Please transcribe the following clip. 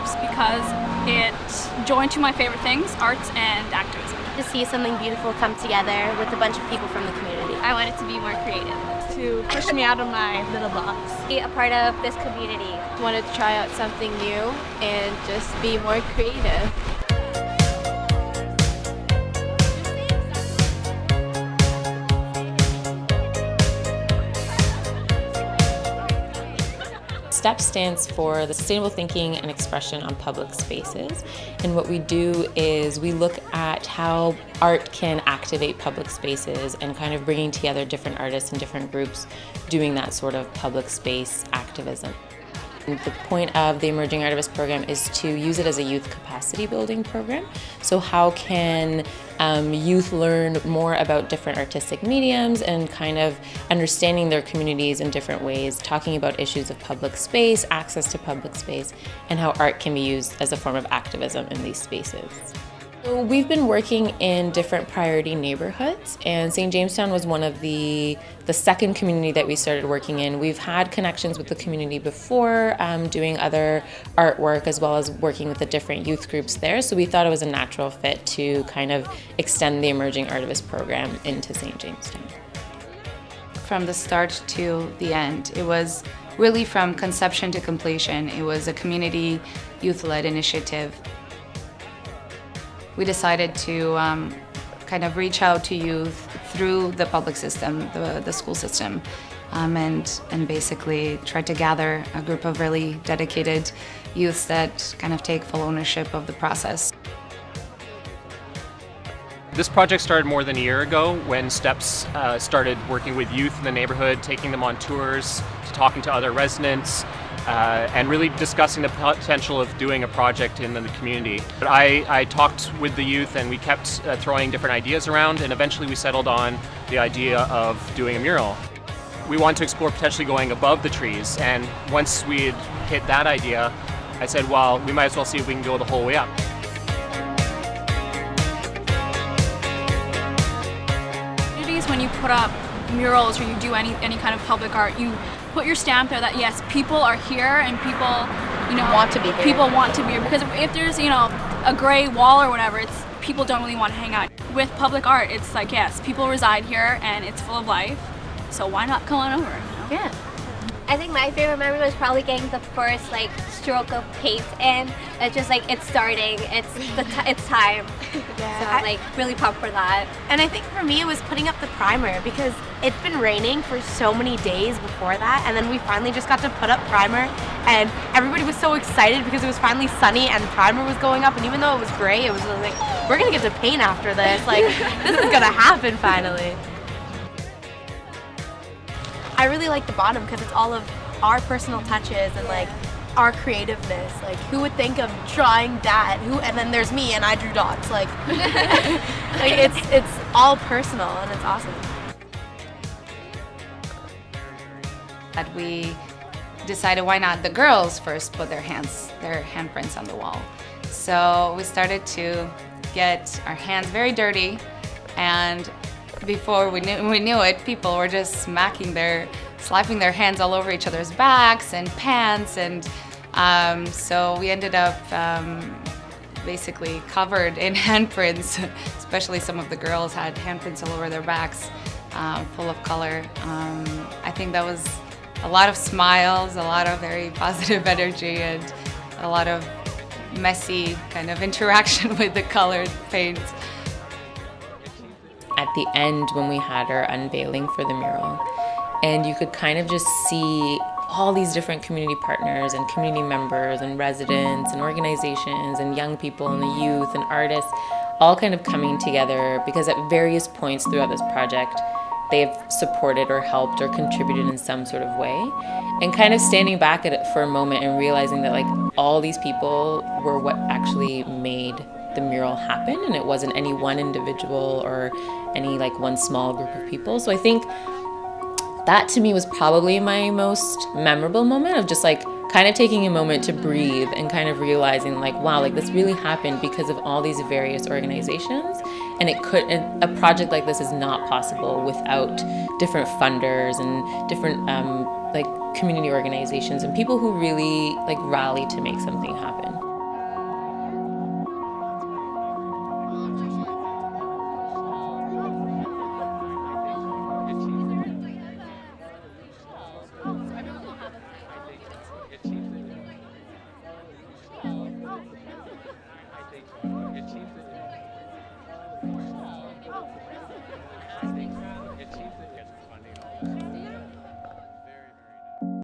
steps because it joined two of my favorite things, arts and activism. To see something beautiful come together with a bunch of people from the community. I wanted to be more creative. To push me out of my little box. Be a part of this community. Wanted to try out something new and just be more creative. STEP stands for the Sustainable Thinking and Expression on Public Spaces. And what we do is we look at how art can activate public spaces and kind of bringing together different artists and different groups doing that sort of public space activism. The point of the Emerging Artivist program is to use it as a youth capacity building program. So how can youth learn more about different artistic mediums and kind of understanding their communities in different ways, talking about issues of public space, access to public space, and how art can be used as a form of activism in these spaces. So we've been working in different priority neighborhoods, and St. Jamestown was one of the second community that we started working in. We've had connections with the community before, doing other artwork as well as working with the different youth groups there, so we thought it was a natural fit to kind of extend the Emerging Artivist program into St. Jamestown. From the start to the end, it was really from conception to completion. It was a community youth-led initiative. We decided to kind of reach out to youth through the public system, the school system, and basically try to gather a group of really dedicated youths that kind of take full ownership of the process. This project started more than a year ago when STEPS started working with youth in the neighborhood, taking them on tours, talking to other residents, and really discussing the potential of doing a project in the community. But I talked with the youth and we kept throwing different ideas around, and eventually we settled on the idea of doing a mural. We wanted to explore potentially going above the trees, and once we had hit that idea, I said, well, we might as well see if we can go the whole way up. When you put up murals or you do any kind of public art, you put your stamp there that yes, people are here and people, want to be here. People want to be here, because if there's, a gray wall or whatever, it's people don't really want to hang out. With public art, it's like, yes, people reside here and it's full of life, so why not come on over? Yeah. I think my favorite memory was probably getting the first stroke of paint, and it's just it's starting. It's time. Yeah. So I'm really pumped for that. And I think for me it was putting up the primer, because it's been raining for so many days before that, and then we finally just got to put up primer, and everybody was so excited because it was finally sunny and primer was going up, and even though it was gray, it was like, we're gonna get to paint after this. This is gonna happen finally. I really like the bottom because it's all of our personal touches and our creativeness. Who would think of drawing that? And then there's me and I drew dots. It's all personal and it's awesome. That we decided why not the girls first put their handprints on the wall. So we started to get our hands very dirty, and before we knew it, people were just slapping their hands all over each other's backs and pants, and so we ended up basically covered in handprints. Especially some of the girls had handprints all over their backs, full of color. I think that was a lot of smiles, a lot of very positive energy, and a lot of messy kind of interaction with the colored paint. At the end, when we had our unveiling for the mural, and you could kind of just see all these different community partners and community members and residents and organizations and young people and the youth and artists all kind of coming together, because at various points throughout this project they've supported or helped or contributed in some sort of way, and kind of standing back at it for a moment and realizing that all these people were what actually made the mural happen, and it wasn't any one individual or any one small group of people. So I think that to me was probably my most memorable moment of just kind of taking a moment to breathe and kind of realizing wow, this really happened because of all these various organizations, and a project like this is not possible without different funders and different community organizations and people who really rally to make something happen.